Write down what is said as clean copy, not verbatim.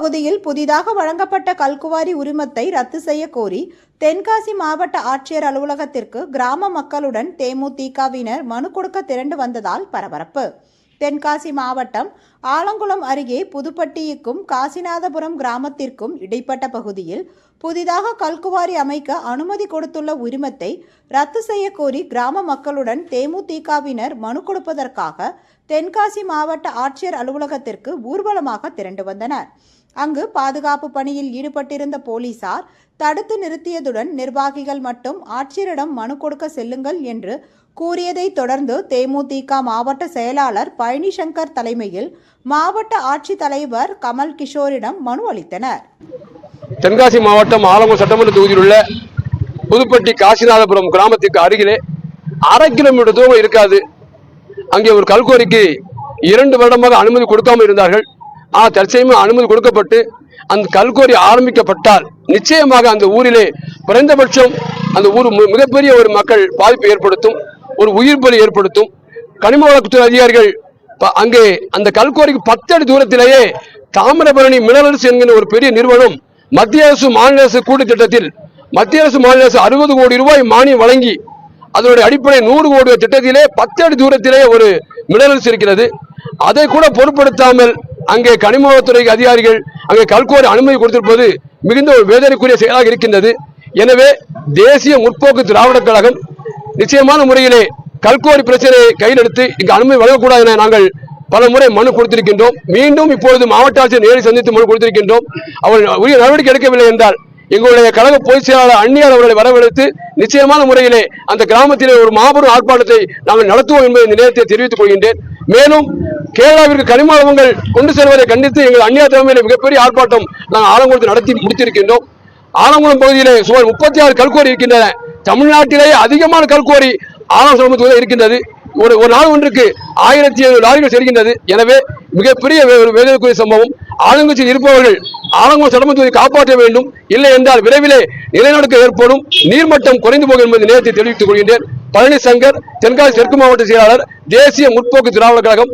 பகுதியில் புதிதாக வழங்கப்பட்ட கல்குவாரி உரிமத்தை ரத்து செய்ய கோரி தென்காசி மாவட்ட ஆட்சியர் அலுவலகத்திற்கு கிராம மக்களுடன் தேமுதிகவினர் மனு கொடுக்க திரண்டு வந்ததால் பரபரப்பு. தென்காசி மாவட்டம் ஆலங்குளம் அருகே புதுப்பட்டிக்கும் காசிநாதபுரம் கிராமத்திற்கும் இடைப்பட்ட பகுதியில் புதிதாக கல்குவாரி அமைக்க அனுமதி கொடுத்துள்ள உரிமத்தை ரத்து செய்ய கோரி கிராம மக்களுடன் தேமுதிகவினர் மனு கொடுப்பதற்காக தென்காசி மாவட்ட ஆட்சியர் அலுவலகத்திற்கு ஊர்வலமாக திரண்டு வந்தனர். அங்கு பாதுகாப்பு பணியில் ஈடுபட்டிருந்த போலீசார் தடுத்து நிறுத்தியதுடன் நிர்வாகிகள் மட்டும் ஆட்சியரிடம் மனு கொடுக்க செல்லுங்கள் என்று கூறியதை தொடர்ந்து தேமுதிக மாவட்ட செயலாளர் பழனிசங்கர் தலைமையில் மாவட்ட ஆட்சித்தலைவர் கமல் கிஷோரிடம் மனு அளித்தனர். தென்காசி மாவட்டம் ஆலங்குளம் சட்டமன்ற தொகுதியில் உள்ள புதுப்பட்டி காசிநாதபுரம் கிராமத்திற்கு அருகிலே 1/2 கிலோமீட்டர் தூரம் இருக்காது. அங்கே ஒரு கல்குவாரிக்கு 2 வருடமாக அனுமதி கொடுக்காமல் இருந்தார்கள். ஆனால் தற்சமயம் அனுமதி கொடுக்கப்பட்டு அந்த கல்குவாரி ஆரம்பிக்கப்பட்டால் நிச்சயமாக அந்த ஊரிலே குறைந்தபட்சம் அந்த ஊர் மிகப்பெரிய ஒரு மக்கள் பாதிப்பு ஏற்படுத்தும், ஒரு உயிர் பலி ஏற்படுத்தும். கனிம வளத்துறை அதிகாரிகள் அங்கே அந்த கல்குவாரிக்கு 10 அடி தூரத்திலேயே தாமிரபரணி மினரல்ஸ் என்கிற ஒரு பெரிய நிறுவனம் மத்திய அரசு மாநில அரசு கூட்டு திட்டத்தில் மத்திய அரசு மாநில அரசு 60 கோடி ரூபாய் மானியம் வழங்கி அதனுடைய அடிப்படை 100 கோடி திட்டத்திலே 10 அடி தூரத்திலே ஒரு மினரல்ஸ் இருக்கிறது. அதை கூட பொருட்படுத்தாமல் அங்கே கனிம வளத்துறை அதிகாரிகள் அங்கே கல்குவாரி அனுமதி கொடுத்திருப்பது மிகுந்த ஒரு வேதனைக்குரிய செயலாக இருக்கின்றது. எனவே தேசிய முற்போக்கு திராவிட கழகம் நிச்சயமான முறையிலே கல்குவாரி பிரச்சனையை கையில் எடுத்து இங்கு அனுமதி வழங்கக்கூடாது என நாங்கள் பல முறை மனு கொடுத்திருக்கின்றோம். மீண்டும் இப்பொழுது மாவட்ட ஆட்சியர் நேரில் சந்தித்து மனு கொடுத்திருக்கின்றோம். அவர்கள் உரிய நடவடிக்கை எடுக்கவில்லை என்றால் எங்களுடைய கழக பொதுச் செயலாளர் அந்நியார் அவர்களை வரவழைத்து நிச்சயமான முறையிலே அந்த கிராமத்திலே ஒரு மாபெரும் ஆர்ப்பாட்டத்தை நாங்கள் நடத்துவோம் என்பதை இந்த நேரத்தை தெரிவித்துக் கொள்கின்றேன். மேலும் கேரளாவிற்கு கனிம வளங்கள் கொண்டு செல்வதை கண்டித்து எங்கள் அந்நியார் தலைமையில் மிகப்பெரிய ஆர்ப்பாட்டம் நாங்கள் ஆலங்குளத்தில் நடத்தி முடித்திருக்கின்றோம். ஆலங்குளம் பகுதியிலே சுமார் 36 கல்குவாரி இருக்கின்றன. தமிழ்நாட்டிலேயே அதிகமான கல்குவாரி ஆலங்குளம் இருக்கின்றது. ஒரு நாள் ஒன்றுக்கு 1700 லாரிகள் செல்கின்றது. எனவே மிகப்பெரிய வேதனைக்குரிய சம்பவம். ஆளுங்கட்சியில் இருப்பவர்கள் ஆலங்குளம் சட்டமன்றத்தை காப்பாற்ற வேண்டும். இல்லை என்றால் விரைவிலே நிலநடுக்கம் ஏற்படும், நீர்மட்டம் குறைந்து போகும் என்பதை நேரத்தை தெரிவித்துக் கொள்கின்றேன். பழனிசங்கர், தென்காசி தெற்கு மாவட்ட செயலாளர், தேசிய முற்போக்கு திராவிட கழகம்.